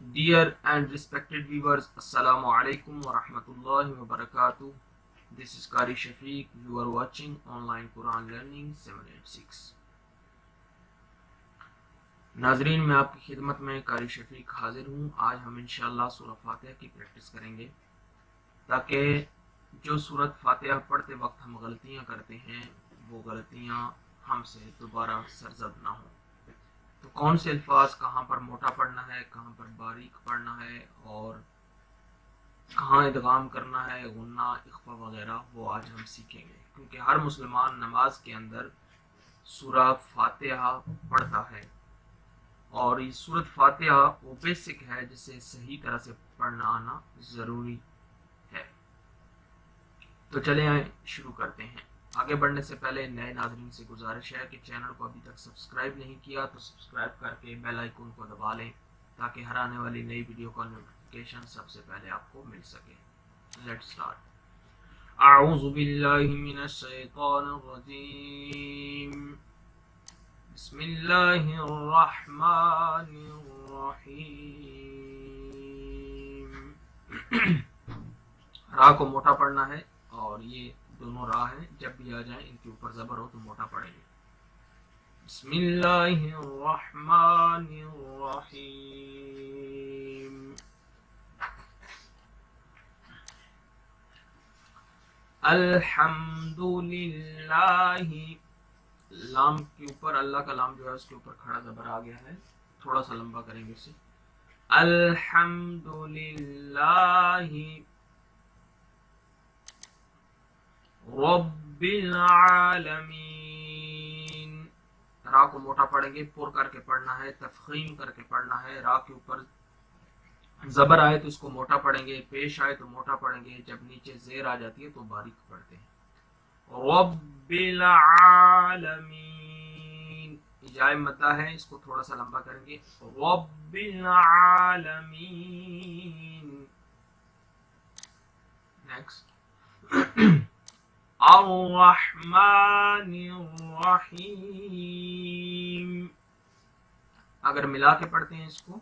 Dear and respected viewers, Assalamu alaikum wa rahmatullahi wa barakatuh. This is Qari Shafiq. You are watching Online Quran Learning 786. नाजरीन, मैं आपकी खिदमत में कारी शफीक हाजिर हूँ। आज हम इंशाअल्लाह सूरह फातिहा की प्रैक्टिस करेंगे ताकि जो सूरत फातिहा पढ़ते वक्त हम गलतियाँ करते हैं वो गलतियाँ हमसे दोबारा सरजद ना हो। तो कौन से अल्फाज कहाँ पर मोटा पढ़ना है, कहाँ पर बारीक पढ़ना है और कहाँ इदगाम करना है, गुन्ना, इख्फा वगैरह, वो आज हम सीखेंगे। क्योंकि हर मुसलमान नमाज के अंदर सूरह फातिहा पढ़ता है और ये सूरत फातिहा वो बेसिक है जिसे सही तरह से पढ़ना आना ज़रूरी है। तो चले आए शुरू करते हैं। आगे बढ़ने से पहले नए नाज़रीन से गुजारिश है कि चैनल को अभी तक सब्सक्राइब नहीं किया तो सब्सक्राइब करके बेल आइकन को दबा लें ताकि हर आने वाली नई वीडियो का नोटिफिकेशन सबसे पहले आपको मिल सके। Let's start. अऊज़ु बिल्लाहि मिनश शैतानिर रजीम। बिस्मिल्लाहिर रहमानिर रहीम। रा को मोटा पढ़ना है और ये दोनों रा हैं, जब भी आ जाए इनके ऊपर ज़बर हो तो मोटा पढ़ेंगे। बिस्मिल्लाहिर रहमानिर रहीम। अल्हम्दुलिल्लाहि, लाम के ऊपर अल्लाह का लाम जो है उसके ऊपर खड़ा ज़बर आ गया है, थोड़ा सा लंबा करेंगे इसे। अल्हम्दुलिल्लाहि रब्बिल आलमीन। रा को मोटा पढ़ेंगे, पुर करके पढ़ना है, तफखीम करके पढ़ना है। रा के ऊपर जबर आए तो इसको मोटा पढ़ेंगे, पेश आए तो मोटा पढ़ेंगे, जब नीचे जेर आ जाती है तो बारीक पढ़ते हैं। रब्बिल आलमीन, जाए मद्दा है, इसको थोड़ा सा लंबा करेंगे। रब्बिल आलमीन। नेक्स्ट। अर्रहमानिर्रहीम। अगर मिला के पढ़ते हैं इसको,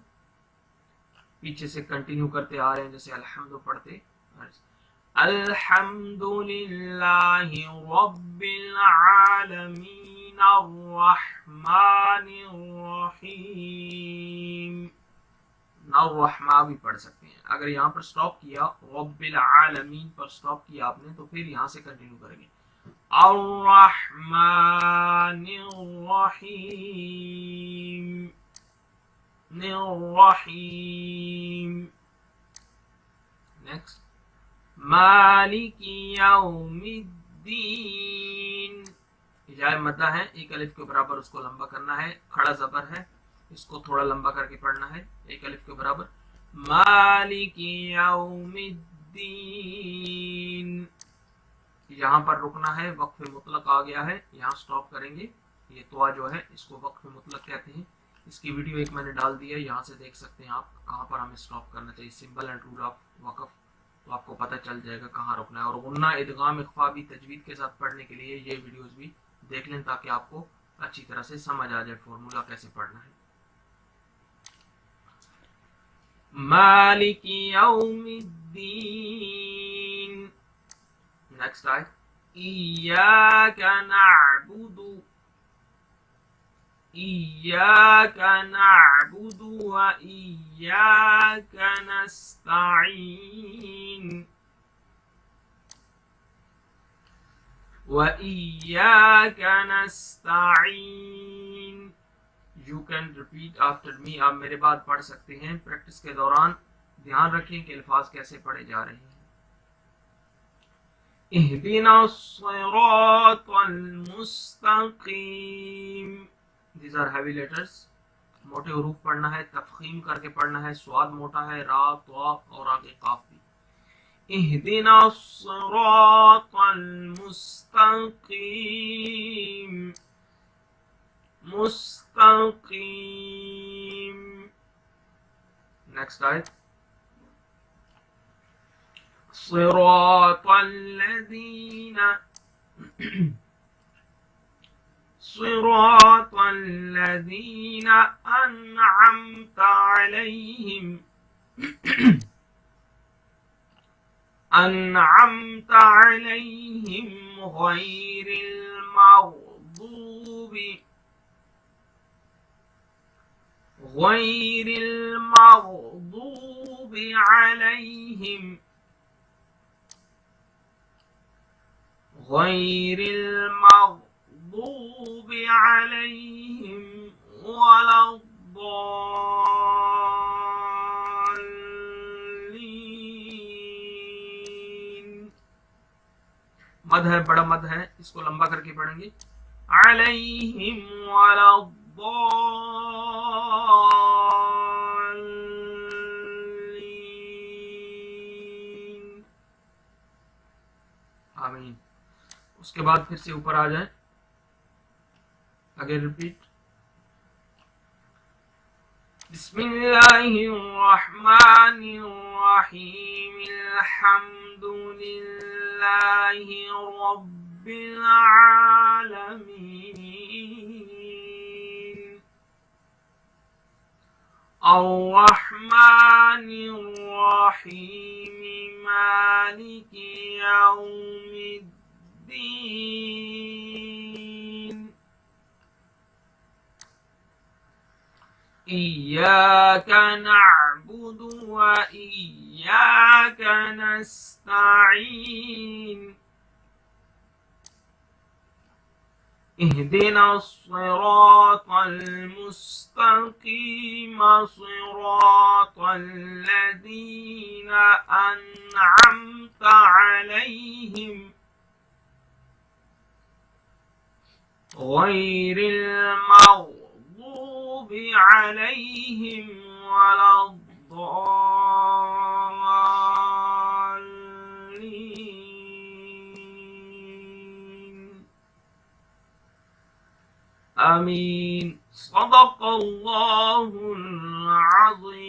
पीछे से कंटिन्यू करते आ रहे हैं, जैसे अल्हम्दु पढ़ते, अल्हम्दुलिल्लाहि रब्बिल आलमीन अर्रहमानिर्रहीम। नर्रहमा भी पढ़ सकते हैं। अगर यहाँ पर स्टॉप किया, रब्बिल आलमीन पर स्टॉप किया आपने, तो फिर यहाँ से कंटिन्यू करेंगे। अर्रहमानिर्रहीम, निर्रहीम। नेक्स्ट। मालिकी यौमिद्दीन, जाए मद्दा है, एक अलिफ के बराबर उसको लंबा करना है, खड़ा जबर है, इसको थोड़ा लंबा करके पढ़ना है, एक अलिफ के बराबर। मालिकी यौमिद्दीन, यहाँ पर रुकना है, वक्फ मुतलक आ गया है, यहाँ स्टॉप करेंगे। ये तोआ जो है इसको वक्फ मुतलक कहते हैं। इसकी वीडियो एक मैंने डाल दी है, यहाँ से देख सकते हैं आप कहाँ पर हमें स्टॉप करना चाहिए। सिंबल एंड रूल ऑफ वक्फ, तो आपको पता चल जाएगा कहाँ रुकना है। और गुन्ना, इदगाम, इख्फा भी तजवीद के साथ पढ़ने के लिए ये वीडियोस भी देख लें ताकि आपको अच्छी तरह से समझ आ जाए फॉर्मूला कैसे पढ़ना है। मालिकी यौमिद्दीन। नेक्स्ट आयत। इय्याका नअबुदु, इय्याका नअबुदु व इय्याका नस्तईन, व इय्याका नस्तईन। You can repeat after me, आप मेरे बाद पढ़ सकते हैं। प्रैक्टिस के दौरान ध्यान रखें कि अल्फाज कैसे पढ़े जा रहे हैं। इहदिना सिरातल मुस्तकीम, दीज आर हैवी लेटर्स, मोटे हरूफ पढ़ना है, तफखीम करके पढ़ना है, स्वाद मोटा है, रा, त्वा और आगे काफ भी। इहदिना सिरातल मुस्तकीम, मुस्तकीम। नेक्स्ट आयत। सिरातल लज़ीना, الصراط الذين أنعمت عليهم غير المغضوب عليهم ولا الضالين. मद है, बड़ा मद है, इसको लंबा करके पढ़ेंगे। अलैहिम वला الضالين। आमीन। उसके बाद फिर से ऊपर आ जाए, आगे रिपीट। बिस्मिल्लाहिर्रहमानिर्रहीम अल्हम्दुलिल्लाहि रब्बिल आलमीन अर्रहमानिर्रहीम मालिकि यौमिद्दीन إياك نعبد وإياك نستعين اهدنا الصراط المستقيم صراط الذين أنعمت عليهم غير المغضوب عليهم ولا الضالين آمين. صدق الله العظيم.